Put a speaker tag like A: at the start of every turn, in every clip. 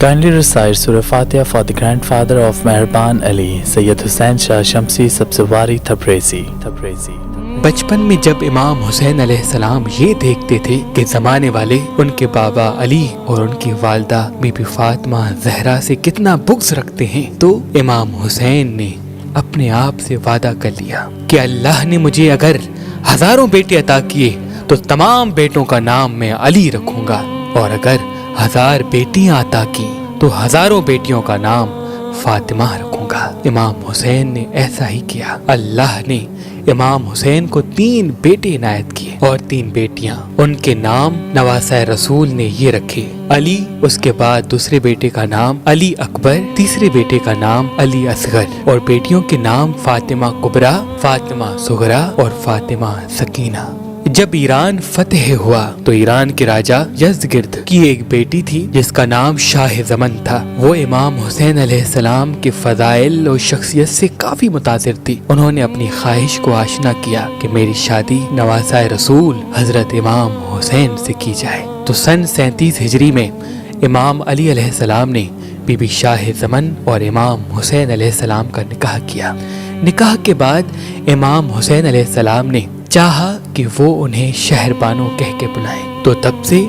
A: Kindly recite Surah Fatiha for the grandfather of Mehraban Ali, Sayyid Hussain Shah Shamsi Sabzwari Tabrizi.
B: بچپن میں جب امام حسین علیہ السلام یہ دیکھتے تھے کہ زمانے والے ان کے بابا علی اور ان کی والدہ بی بی فاطمہ زہرا سے کتنا بغض رکھتے ہیں، تو امام حسین نے اپنے آپ سے وعدہ کر لیا کہ اللہ نے مجھے اگر ہزاروں بیٹے عطا کیے تو تمام بیٹوں کا نام میں علی رکھوں گا، اور اگر 1000 بیٹیاں عطا کی تو ہزاروں بیٹیوں کا نام فاطمہ رکھوں گا۔ امام حسین نے ایسا ہی کیا۔ اللہ نے امام حسین کو 3 بیٹے عنایت کیے اور 3 بیٹیاں، ان کے نام نواسۂ رسول نے یہ رکھے: علی، اس کے بعد دوسرے بیٹے کا نام علی اکبر، تیسرے بیٹے کا نام علی اصغر، اور بیٹیوں کے نام فاطمہ کبریٰ، فاطمہ صغریٰ اور فاطمہ سکینہ۔ جب ایران فتح ہوا تو ایران کے راجہ یزدگرد کی ایک بیٹی تھی جس کا نام شاہ زمن تھا۔ وہ امام حسین علیہ السلام کے فضائل اور شخصیت سے کافی متاثر تھی۔ انہوں نے اپنی خواہش کو آشنا کیا کہ میری شادی نواسۂ رسول حضرت امام حسین سے کی جائے۔ تو سن 37 ہجری میں امام علی علیہ السلام نے بی بی شاہ زمن اور امام حسین علیہ السلام کا نکاح کیا۔ نکاح کے بعد امام حسین علیہ السلام نے چاہا کہ وہ انہیں شہر بانو کہہ کے بلائیں، تو تب سے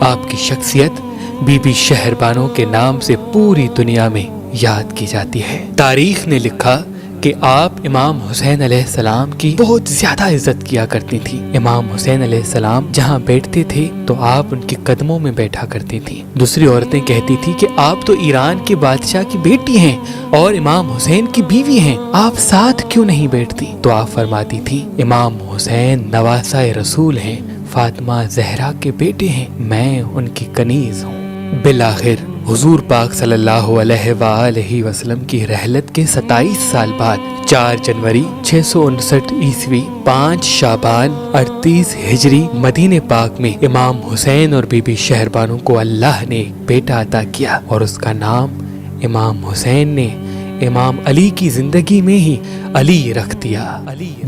B: آپ کی شخصیت بی بی شہر بانو کے نام سے پوری دنیا میں یاد کی جاتی ہے۔ تاریخ نے لکھا کہ آپ امام حسین علیہ السلام کی بہت زیادہ عزت کیا کرتی تھی۔ امام حسین علیہ السلام جہاں بیٹھتے تھے تو آپ ان کے قدموں میں بیٹھا کرتی تھی۔ دوسری عورتیں کہتی تھی کہ آپ تو ایران کے بادشاہ کی بیٹی ہیں اور امام حسین کی بیوی ہیں، آپ ساتھ کیوں نہیں بیٹھتی؟ تو آپ فرماتی تھی امام حسین نواسۂ رسول ہیں، فاطمہ زہرا کے بیٹے ہیں، میں ان کی کنیز ہوں۔ بالآخر حضور پاک صلی اللہ علیہ وآلہ وسلم کی رحلت کے 27 سال بعد 4 جنوری 659 عیسوی 5 شعبان 38 ہجری مدینہ پاک میں امام حسین اور بی بی شہر بانو کو اللہ نے ایک بیٹا عطا کیا، اور اس کا نام امام حسین نے امام علی کی زندگی میں ہی علی رکھ دیا۔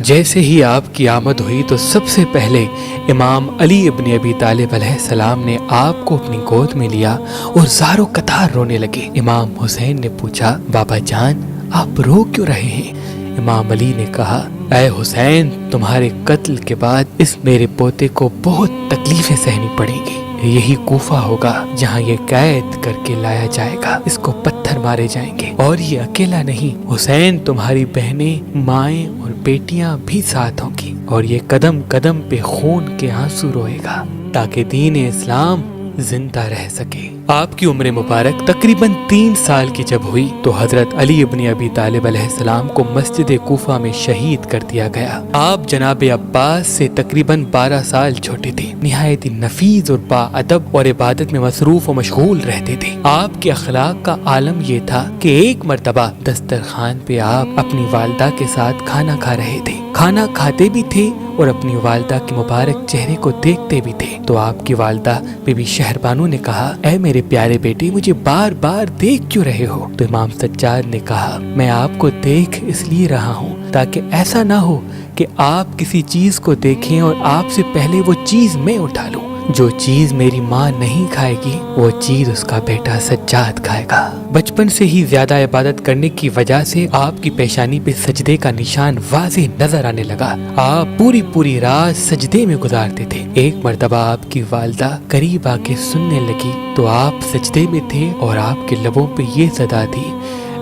B: جیسے ہی آپ کی آمد ہوئی تو سب سے پہلے امام علی ابن ابی طالب علیہ السلام نے آپ کو اپنی گود میں لیا اور زار و قطار رونے لگے۔ امام حسین نے پوچھا، بابا جان آپ رو کیوں رہے ہیں؟ امام علی نے کہا، اے حسین، تمہارے قتل کے بعد اس میرے پوتے کو بہت تکلیفیں سہنی پڑیں گی۔ یہی کوفہ ہوگا جہاں یہ قید کر کے لایا جائے گا، اس کو پتھر مارے جائیں گے، اور یہ اکیلا نہیں، حسین تمہاری بہنیں، مائیں اور بیٹیاں بھی ساتھ ہوں گی، اور یہ قدم قدم پہ خون کے آنسو روئے گا تاکہ دین اسلام زندہ رہ سکے۔ آپ کی عمر مبارک تقریباً 3 سال کی جب ہوئی تو حضرت علی ابن ابی طالب علیہ السلام کو مسجد کوفہ میں شہید کر دیا گیا۔ آپ جناب عباس سے تقریباً 12 سال چھوٹے تھے، نہایت نفیس اور با ادب اور عبادت میں مصروف و مشغول رہتے تھے۔ آپ کے اخلاق کا عالم یہ تھا کہ ایک مرتبہ دسترخوان پہ آپ اپنی والدہ کے ساتھ کھانا کھا رہے تھے، کھانا کھاتے بھی تھے اور اپنی والدہ کے مبارک چہرے کو دیکھتے بھی تھے۔ تو آپ کی والدہ بی بی شہر بانو نے کہا، اے میرے پیارے بیٹے، مجھے بار بار دیکھ کیوں رہے ہو؟ تو امام سجاد نے کہا، میں آپ کو دیکھ اس لیے رہا ہوں تاکہ ایسا نہ ہو کہ آپ کسی چیز کو دیکھیں اور آپ سے پہلے وہ چیز میں اٹھا لوں۔ جو چیز میری ماں نہیں کھائے گی وہ چیز اس کا بیٹا سجاد کھائے گا۔ بچپن سے ہی زیادہ عبادت کرنے کی وجہ سے آپ کی پیشانی پہ سجدے کا نشان واضح نظر آنے لگا۔ آپ پوری رات سجدے میں گزارتے تھے۔ ایک مرتبہ آپ کی والدہ قریب آ کے سننے لگی تو آپ سجدے میں تھے اور آپ کے لبوں پہ یہ صدا تھی،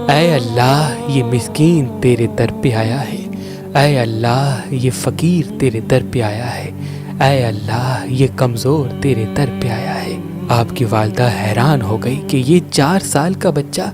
B: اے اللہ یہ مسکین تیرے در پہ آیا ہے، اے اللہ یہ فقیر تیرے در پہ آیا ہے، اے اللہ یہ کمزور تیرے در پہ آیا ہے۔ آپ کی والدہ حیران ہو گئی کہ یہ 4 سال کا بچہ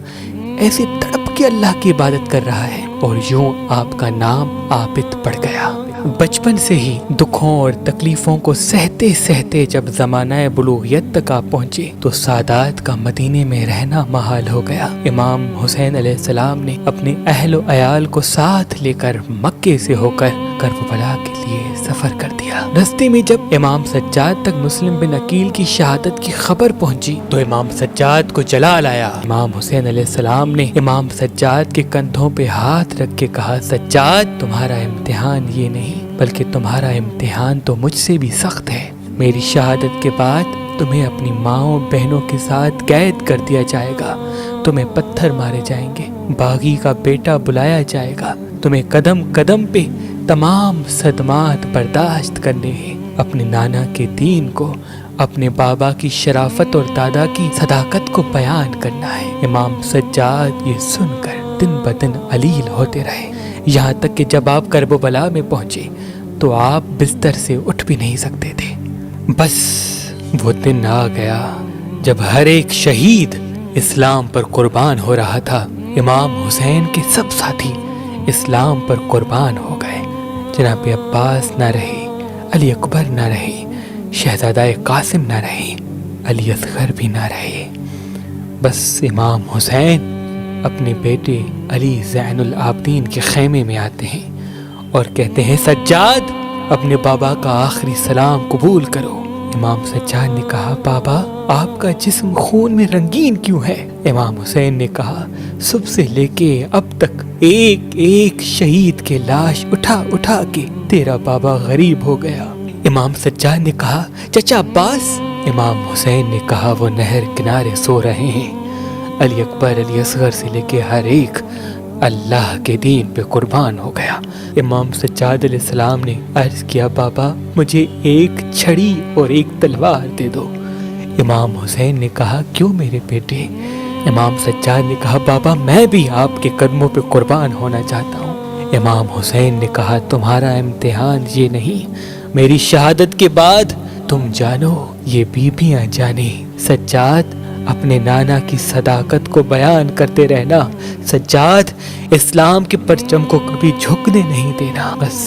B: ایسے تڑپ کے اللہ کی عبادت کر رہا ہے، اور یوں آپ کا نام عابد پڑ گیا۔ بچپن سے ہی دکھوں اور تکلیفوں کو سہتے سہتے جب زمانہ بلوغیت تک آپ پہنچے تو سادات کا مدینے میں رہنا محال ہو گیا۔ امام حسین علیہ السلام نے اپنے اہل و عیال کو ساتھ لے کر مکے سے ہو کر کربلا کے لیے سفر کر دیا۔ رستے میں جب امام سجاد تک مسلم بن عقیل کی شہادت کی خبر پہنچی تو امام سجاد کو جلال آیا۔ امام حسین علیہ السلام نے امام سجاد کے کندھوں پہ ہاتھ رکھ کے کہا، سجاد تمہارا امتحان یہ نہیں بلکہ تمہارا امتحان تو مجھ سے بھی سخت ہے۔ میری شہادت کے بعد تمہیں اپنی ماں و بہنوں کے ساتھ قید کر دیا جائے گا، تمہیں پتھر مارے جائیں گے، باغی کا بیٹا بلایا جائے گا، تمہیں قدم قدم پہ تمام صدمات برداشت کرنے ہیں، اپنے نانا کے دین کو، اپنے بابا کی شرافت اور دادا کی صداقت کو بیان کرنا ہے۔ امام سجاد یہ سن کر دن بدن علیل ہوتے رہے، یہاں تک کہ جب آپ کربلا میں پہنچے تو آپ بستر سے اٹھ بھی نہیں سکتے تھے۔ بس وہ دن آ گیا جب ہر ایک شہید اسلام پر قربان ہو رہا تھا۔ امام حسین کے سب ساتھی اسلام پر قربان ہو گئے۔ جناب عباس نہ رہے، علی اکبر نہ رہے، شہزادہ قاسم نہ رہے، علی اصغر بھی نہ رہے۔ بس امام حسین اپنے بیٹے علی زین العابدین کے خیمے میں آتے ہیں اور کہتے ہیں سجاد اپنے بابا کا آخری سلام قبول کرو۔ امام سجاد نے کہا بابا آپ کا جسم خون میں رنگین کیوں ہے؟ امام حسین نے کہا صبح سے لے کے اب تک ایک ایک شہید کے لاش اٹھا اٹھا کے تیرا بابا غریب ہو گیا۔ امام سجاد نے کہا چچا عباس؟ امام حسین نے کہا وہ نہر کنارے سو رہے ہیں۔ علی اکبر علی اصغر سے لے کے ہر ایک اللہ کے دین پہ قربان ہو گیا۔ امام سجاد علیہ السلام نے عرض کیا بابا مجھے ایک چھڑی اور ایک تلوار دے دو۔ امام حسین نے کہا کیوں میرے بیٹے؟ امام سجاد نے کہا بابا میں بھی آپ کے قدموں پہ قربان ہونا چاہتا ہوں۔ امام حسین نے کہا تمہارا امتحان یہ نہیں، میری شہادت کے بعد تم جانو یہ بیویاں جانے۔ سجاد اپنے نانا کی صداقت کو بیان کرتے رہنا، سجاد اسلام کے پرچم کو کبھی جھکنے نہیں دینا۔ بس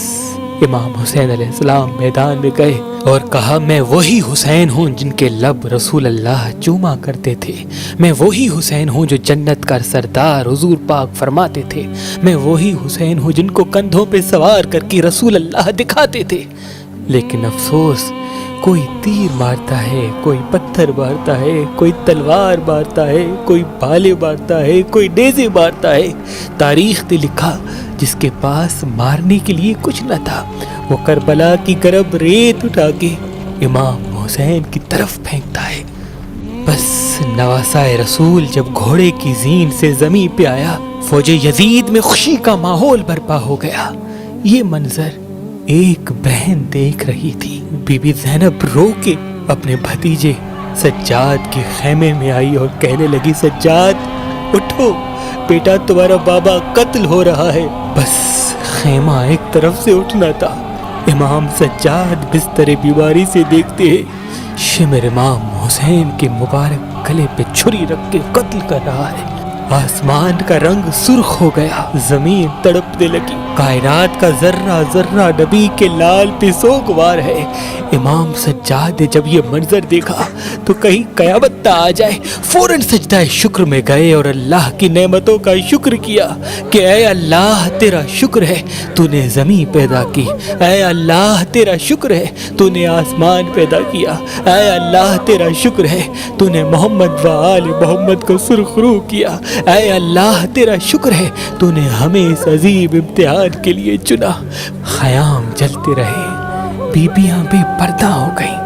B: امام حسین علیہ السلام میدان میں گئے اور کہا میں وہی حسین ہوں جن کے لب رسول اللہ چوما کرتے تھے، میں وہی حسین ہوں جو جنت کا سردار حضور پاک فرماتے تھے، میں وہی حسین ہوں جن کو کندھوں پہ سوار کر کے رسول اللہ دکھاتے تھے۔ لیکن افسوس کوئی تیر مارتا ہے، کوئی پتھر مارتا ہے، کوئی تلوار مارتا ہے، کوئی بھالے مارتا ہے، کوئی نیزے مارتا ہے۔ تاریخ نے لکھا جس کے پاس مارنے کے لیے کچھ نہ تھا وہ کربلا کی گرم ریت اٹھا کے امام حسین کی طرف پھینکتا ہے۔ بس نواسائے رسول جب گھوڑے کی زین سے زمین پہ آیا، فوج یزید میں خوشی کا ماحول برپا ہو گیا۔ یہ منظر ایک بہن دیکھ رہی تھی۔ بی بی زینب رو کے اپنے بھتیجے سجاد کے خیمے میں آئی اور کہنے لگی سجاد اٹھو بیٹا تمہارا بابا قتل ہو رہا ہے۔ بس خیمہ ایک طرف سے اٹھنا تھا۔ امام سجاد بستر بیماری سے دیکھتے ہیں شمر امام حسین کے مبارک گلے پہ چھری رکھ کے قتل کر رہا ہے۔ آسمان کا رنگ سرخ ہو گیا، زمین تڑپنے لگی، کائنات کا ذرہ ذرہ نبی کے لال پہ سوگوار ہے۔ امام سجاد نے جب یہ منظر دیکھا تو کہیں قیامت نہ آ جائے، فوراً سجدہ شکر میں گئے اور اللہ کی نعمتوں کا شکر کیا کہ اے اللہ تیرا شکر ہے تو نے زمین پیدا کی، اے اللہ تیرا شکر ہے تو نے آسمان پیدا کیا، اے اللہ تیرا شکر ہے تو نے محمد و آل محمد کو سرخرو کیا، اے اللہ تیرا شکر ہے تو نے ہمیں اس عظیم امتحان کے لیے چنا۔ خیام جلتے رہے، بیبیاں بے پردہ ہو گئیں،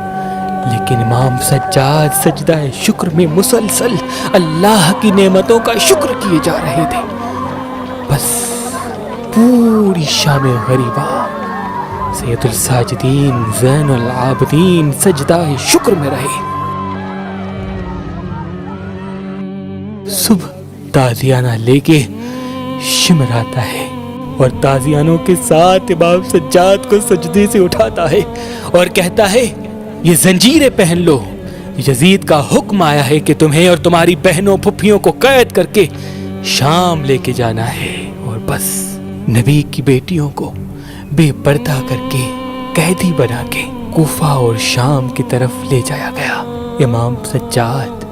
B: لیکن امام سجاد سجدہ شکر میں مسلسل اللہ کی نعمتوں کا شکر کیے جا رہے تھے۔ بس پوری شام غریبہ سید الساجدین زین العابدین سجدہ شکر میں رہے۔ صبح تازیانہ لے کے شمر آتا ہے اور تازیانوں کے ساتھ امام سجاد کو سجدے سے اٹھاتا ہے اور کہتا ہے یہ زنجیریں پہن لو، یزید کا حکم آیا ہے کہ تمہیں اور تمہاری بہنوں پھپھیوں کو قید کر کے شام لے کے جانا ہے۔ اور بس نبی کی بیٹیوں کو بے پردہ کر کے قیدی بنا کے کوفہ اور شام کی طرف لے جایا گیا۔ امام سجاد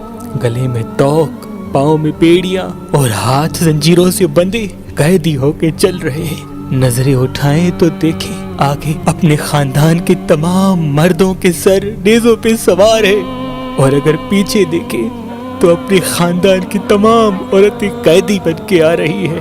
B: گلے میں توق، پاؤں میں بیڑیاں اور ہاتھ زنجیروں سے بندھے قیدی ہو کے چل رہے ہیں۔ نظریں اٹھائیں تو دیکھیں آگے اپنے خاندان کے تمام مردوں کے سر نیزوں پہ سوار ہے، اور اگر پیچھے دیکھیں تو اپنے خاندان کی تمام عورتیں قیدی بن کے آ رہی ہے،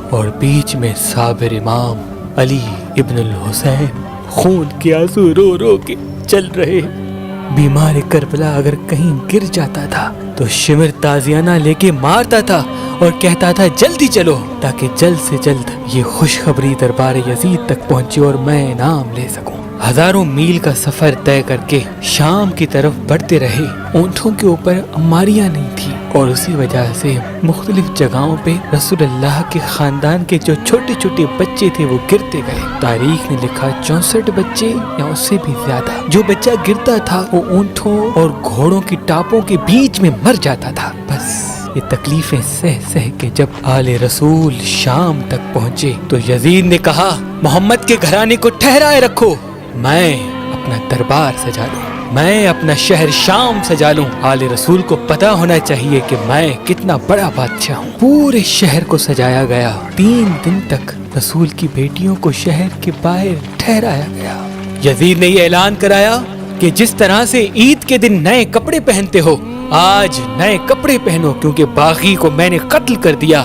B: اور بیچ میں صابر امام علی ابن الحسین خون کے آنسو رو رو کے چل رہے ہیں۔ بیمار کربلا اگر کہیں گر جاتا تھا تو شمر تازیانہ لے کے مارتا تھا اور کہتا تھا جلدی چلو، تاکہ جلد سے جلد یہ خوشخبری دربار یزید تک پہنچے اور میں انعام لے سکوں۔ ہزاروں میل کا سفر طے کر کے شام کی طرف بڑھتے رہے۔ اونٹوں کے اوپر اماریاں نہیں تھی اور اسی وجہ سے مختلف جگہوں پہ رسول اللہ کے خاندان کے جو چھوٹے چھوٹے بچے تھے وہ گرتے گئے۔ تاریخ نے لکھا 64 بچے یا اس سے بھی زیادہ۔ جو بچہ گرتا تھا وہ اونٹوں اور گھوڑوں کی ٹاپوں کے بیچ میں مر جاتا تھا۔ بس یہ تکلیفیں سہ کے جب آل رسول شام تک پہنچے تو یزید نے کہا محمد کے گھرانے کو ٹھہرائے رکھو، میں اپنا دربار سجا لوں، میں اپنا شہر شام سجا لوں۔ آل رسول کو پتا ہونا چاہیے کہ میں کتنا بڑا بادشاہ ہوں۔ پورے شہر کو سجایا گیا۔ 3 دن تک رسول کی بیٹیوں کو شہر کے باہر ٹھہرایا گیا۔ یزید نے یہ اعلان کرایا کہ جس طرح سے عید کے دن نئے کپڑے پہنتے ہو، آج نئے کپڑے پہنو، کیونکہ باغی کو میں نے قتل کر دیا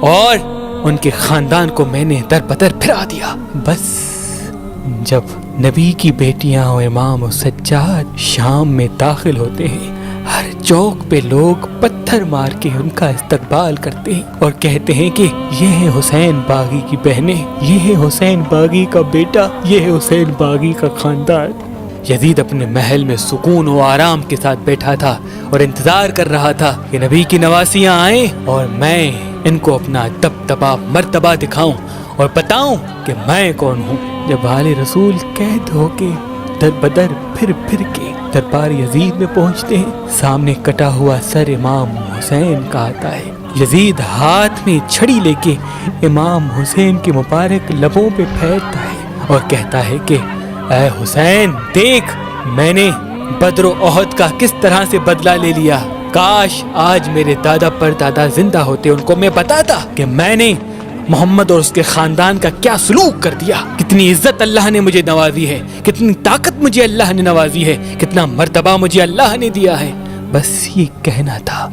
B: اور ان کے خاندان کو میں نے در بدر پھرا دیا۔ بس جب نبی کی بیٹیاں اور امام سجاد شام میں داخل ہوتے ہیں، ہر چوک پہ لوگ پتھر مار کے ان کا استقبال کرتے ہیں اور کہتے ہیں کہ یہ ہے حسین باغی کی بہنیں، یہ ہے حسین باغی کا بیٹا، یہ ہے حسین باغی کا خاندان۔ یزید اپنے محل میں سکون و آرام کے ساتھ بیٹھا تھا اور انتظار کر رہا تھا کہ نبی کی نواسیاں آئیں اور میں ان کو اپنا دبدبا مرتبہ دکھاؤں اور بتاؤں کہ میں کون ہوں۔ جب آل رسول قید ہو کے در بدر پھر کے دربار یزید میں پہنچتے ہیں، سامنے کٹا ہوا سر امام حسین کا آتا ہے۔ یزید ہاتھ میں چھڑی لے کے امام حسین کے مبارک لبوں پہ پھیرتا ہے اور کہتا ہے کہ اے حسین، دیکھ میں نے بدر و احد کا کس طرح سے بدلہ لے لیا۔ کاش آج میرے دادا پر دادا زندہ ہوتے، ان کو میں بتاتا کہ میں نے محمد اور اس کے خاندان کا کیا سلوک کر دیا، کتنی عزت اللہ نے مجھے نوازی ہے، کتنی طاقت مجھے اللہ نے نوازی ہے، کتنا مرتبہ مجھے اللہ نے دیا ہے۔ بس یہ کہنا تھا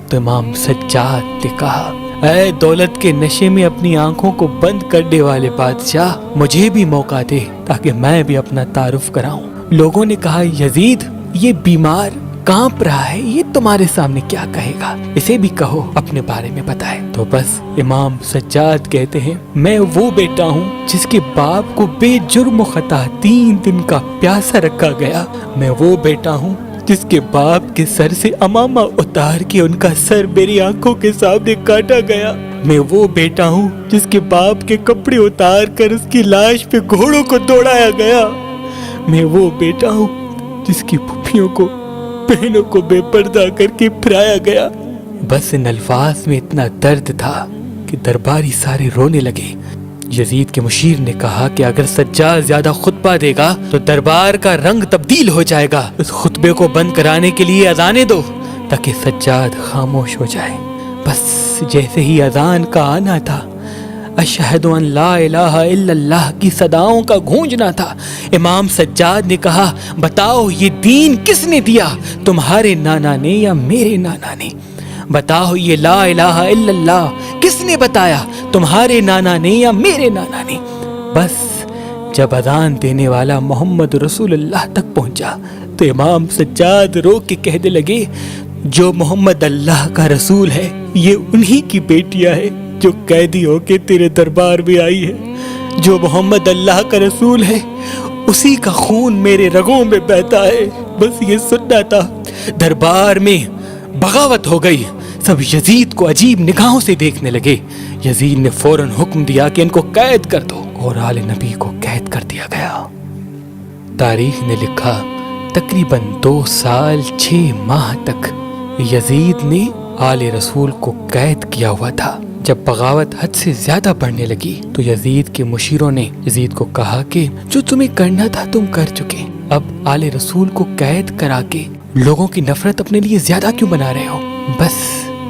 B: تو امام سجاد نے کہا اے دولت کے نشے میں اپنی آنکھوں کو بند کرنے والے بادشاہ، مجھے بھی موقع دے تاکہ میں بھی اپنا تعارف کراؤں۔ لوگوں نے کہا یزید یہ بیمار کانپ رہا ہے، یہ تمہارے سامنے کیا کہے گا، اسے بھی کہو اپنے بارے میں بتائے۔ تو بس امام سجاد کہتے ہیں میں وہ بیٹا ہوں جس کے باپ کو بے جرم و خطا 3 دن کا پیاسا رکھا گیا، میں وہ بیٹا ہوں جس کے باپ کے سر سے امامہ اتار کے ان کا سر میری آنکھوں کے سامنے کاٹا گیا، میں وہ بیٹا ہوں جس کے باپ کے کپڑے اتار کر اس کی لاش پہ گھوڑوں کو دوڑایا گیا، میں وہ بیٹا ہوں جس کی پھپھیوں کو بہنوں کو بے پردہ کر کے پھرایا گیا۔ بس ان الفاظ میں اتنا درد تھا کہ درباری سارے رونے لگے۔ یزید کے مشیر نے کہا کہ اگر سجاد زیادہ خطبہ دے گا تو دربار کا رنگ تبدیل ہو جائے گا، اس خطبے کو بند کرانے کے لیے اذانیں دو تاکہ سجاد خاموش ہو جائے۔ بس جیسے ہی اذان کا آنا تھا، اشہد ان لا الہ الا اللہ کی صداؤں کا گونجنا تھا، امام سجاد نے کہا بتاؤ یہ دین کس نے دیا، تمہارے نانا نے یا میرے نانا نے؟ بتاؤ یہ لا الہ الا اللہ کس نے بتایا، تمہارے نانا نے یا میرے نانا نے؟ بس جب اذان دینے والا محمد رسول اللہ تک پہنچا تو امام سجاد رو کے کہنے لگے جو محمد اللہ کا رسول ہے یہ انہی کی بیٹیاں ہے جو قیدی ہو کے تیرے دربار میں آئی ہے، جو محمد اللہ کا رسول ہے اسی کا خون میرے رگوں میں بہتا ہے۔ بس یہ سننا تھا۔ دربار میں بغاوت ہو گئی، سب یزید کو عجیب نگاہوں سے دیکھنے لگے۔ یزید نے فوراً حکم دیا کہ ان کو قید کر دو اور آل نبی کو قید کر دیا گیا۔ تاریخ نے لکھا تقریباً 2 سال 6 ماہ تک یزید نے آل رسول کو قید کیا ہوا تھا۔ جب بغاوت حد سے زیادہ بڑھنے لگی تو یزید کے مشیروں نے یزید کو کہا کہ جو تمہیں کرنا تھا تم کر چکے، اب آل رسول کو قید کرا کے لوگوں کی نفرت اپنے لیے زیادہ کیوں بنا رہے ہو؟ بس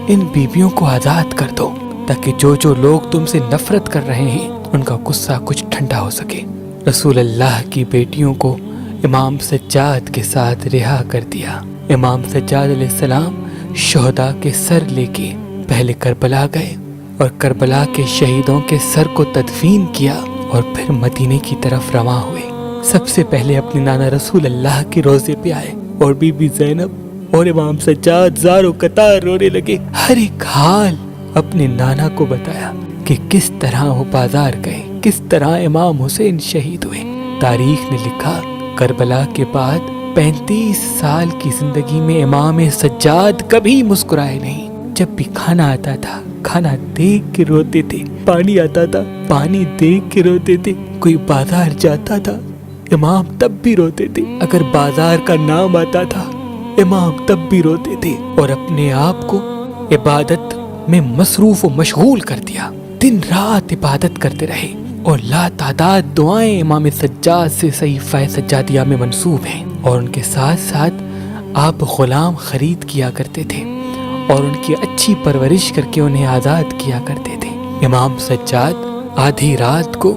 B: ان بیویوں کو آزاد کر دو تاکہ جو لوگ تم سے نفرت کر رہے ہیں ان کا غصہ کچھ ٹھنڈا ہو سکے۔ رسول اللہ کی بیٹیوں کو امام سجاد کے ساتھ رہا کر دیا۔ امام سجاد علیہ السلام شہداء کے سر لے کے پہلے کربلا گئے اور کربلا کے شہیدوں کے سر کو تدفین کیا اور پھر مدینے کی طرف رواں ہوئے۔ سب سے پہلے اپنے نانا رسول اللہ کے روضے پہ آئے، اور بی بی زینب اور امام سجاد زارو قطار رونے لگے۔ ہر ایک حال اپنے نانا کو بتایا کہ کس طرح وہ بازار گئے، کس طرح امام حسین شہید ہوئے۔ تاریخ نے لکھا کربلا کے بعد 35 سال کی زندگی میں امام سجاد کبھی مسکرائے نہیں۔ جب بھی کھانا آتا تھا کھانا دیکھ کے روتے تھے، پانی آتا تھا پانی دیکھ کے روتے تھے، کوئی بازار جاتا تھا امام تب بھی روتے تھے، اگر بازار کا نام آتا تھا امام تب بھی روتے تھے، اور اپنے آپ کو عبادت میں مصروف و مشغول کر دیا۔ دن رات عبادت کرتے رہے اور لا تعداد دعائیں امام سجاد سے صحیفہ سجادیہ میں منسوب ہیں، اور ان کے ساتھ ساتھ آپ غلام خرید کیا کرتے تھے اور ان کی اچھی پرورش کر کے انہیں آزاد کیا کرتے تھے۔ امام سجاد آدھی رات کو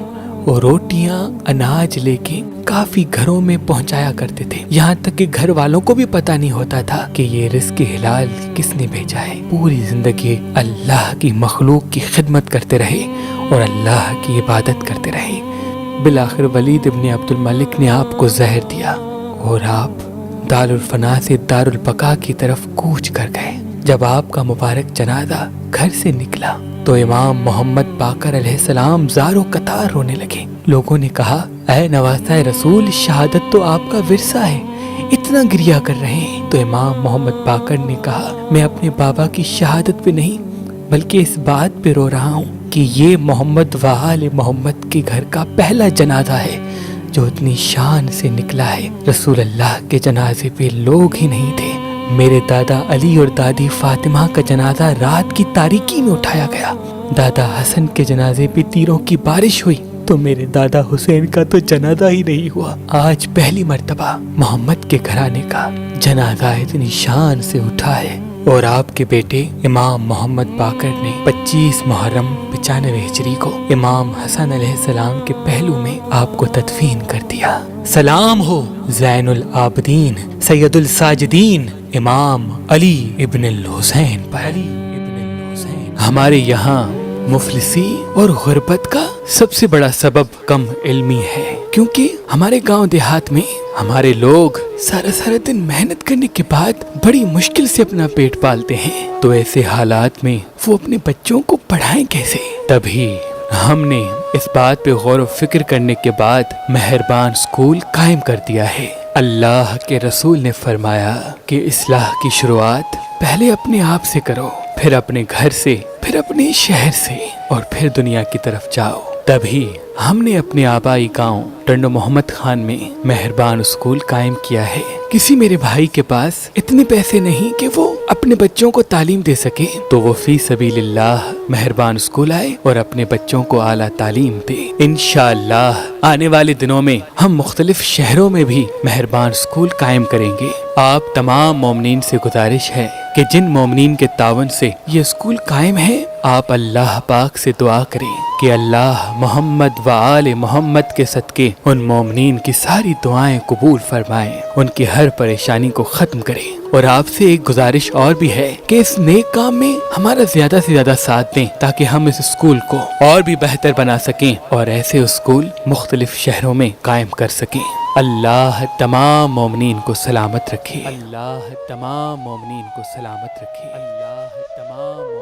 B: وہ روٹیاں اناج لے کے کافی گھروں میں پہنچایا کرتے تھے، یہاں تک کہ گھر والوں کو بھی پتہ نہیں ہوتا تھا کہ یہ رزق حلال کس نے بھیجا ہے۔ پوری زندگی اللہ کی مخلوق کی خدمت کرتے رہے اور اللہ کی عبادت کرتے رہے۔ بالآخر ولید ابن عبد الملک نے آپ کو زہر دیا اور آپ دار الفنا سے دار البقا کی طرف کوچ کر گئے۔ جب آپ کا مبارک جنازہ گھر سے نکلا تو امام محمد باقر علیہ السلام زارو قطار رونے لگے۔ لوگوں نے کہا اے نواسہ رسول، شہادت تو آپ کا ورثہ ہے، اتنا گریہ کر رہے ہیں۔ تو امام محمد باقر نے کہا میں اپنے بابا کی شہادت پہ نہیں بلکہ اس بات پہ رو رہا ہوں کہ یہ محمد و آل محمد کے گھر کا پہلا جنازہ ہے جو اتنی شان سے نکلا ہے۔ رسول اللہ کے جنازے پہ لوگ ہی نہیں تھے، میرے دادا علی اور دادی فاطمہ کا جنازہ رات کی تاریکی میں اٹھایا گیا، دادا حسن کے جنازے پہ تیروں کی بارش ہوئی تو میرے دادا حسین کا تو جنازہ ہی نہیں ہوا۔ آج پہلی مرتبہ محمد کے گھرانے کا جنازہ اتنی شان سے اٹھا ہے، اور آپ کے بیٹے امام محمد باقر نے 25 محرم 95 ہجری کو امام حسن علیہ السلام کے پہلو میں آپ کو تدفین کر دیا۔ سلام ہو زین العابدین سید الساجدین امام علی ابن الحسین پر۔ ہمارے یہاں مفلسی اور غربت کا سب سے بڑا سبب کم علمی ہے، کیونکہ ہمارے گاؤں دیہات میں ہمارے لوگ سارا دن محنت کرنے کے بعد بڑی مشکل سے اپنا پیٹ پالتے ہیں، تو ایسے حالات میں وہ اپنے بچوں کو پڑھائیں کیسے؟ تبھی ہم نے اس بات پہ غور و فکر کرنے کے بعد مہربان اسکول قائم کر دیا ہے۔ اللہ کے رسول نے فرمایا کہ اصلاح کی شروعات پہلے اپنے آپ سے کرو، پھر اپنے گھر سے، پھر اپنے شہر سے، اور پھر دنیا کی طرف جاؤ۔ تبھی ہم نے اپنے آبائی گاؤں ٹنڈو محمد خان میں مہربان اسکول قائم کیا ہے۔ کسی میرے بھائی کے پاس اتنے پیسے نہیں کہ وہ اپنے بچوں کو تعلیم دے سکے، تو وہ فی سبیل اللہ مہربان اسکول آئے اور اپنے بچوں کو اعلیٰ تعلیم دے۔ انشاءاللہ آنے والے دنوں میں ہم مختلف شہروں میں بھی مہربان اسکول قائم کریں گے۔ آپ تمام مومنین سے گزارش ہے کہ جن مومنین کے تعاون سے یہ اسکول قائم ہے، آپ اللہ پاک سے دعا کریں کہ اللہ محمد و آل محمد کے صدقے ان مومنین کی ساری دعائیں قبول فرمائیں، ان کی ہر پریشانی کو ختم کریں۔ اور آپ سے ایک گزارش اور بھی ہے کہ اس نیک کام میں ہمارا زیادہ سے زیادہ ساتھ دیں تاکہ ہم اس اسکول کو اور بھی بہتر بنا سکیں اور ایسے اسکول مختلف شہروں میں قائم کر سکیں۔ اللہ تمام مومنین کو سلامت رکھے، اللہ تمام مومنین کو سلامت رکھے، اللہ تمام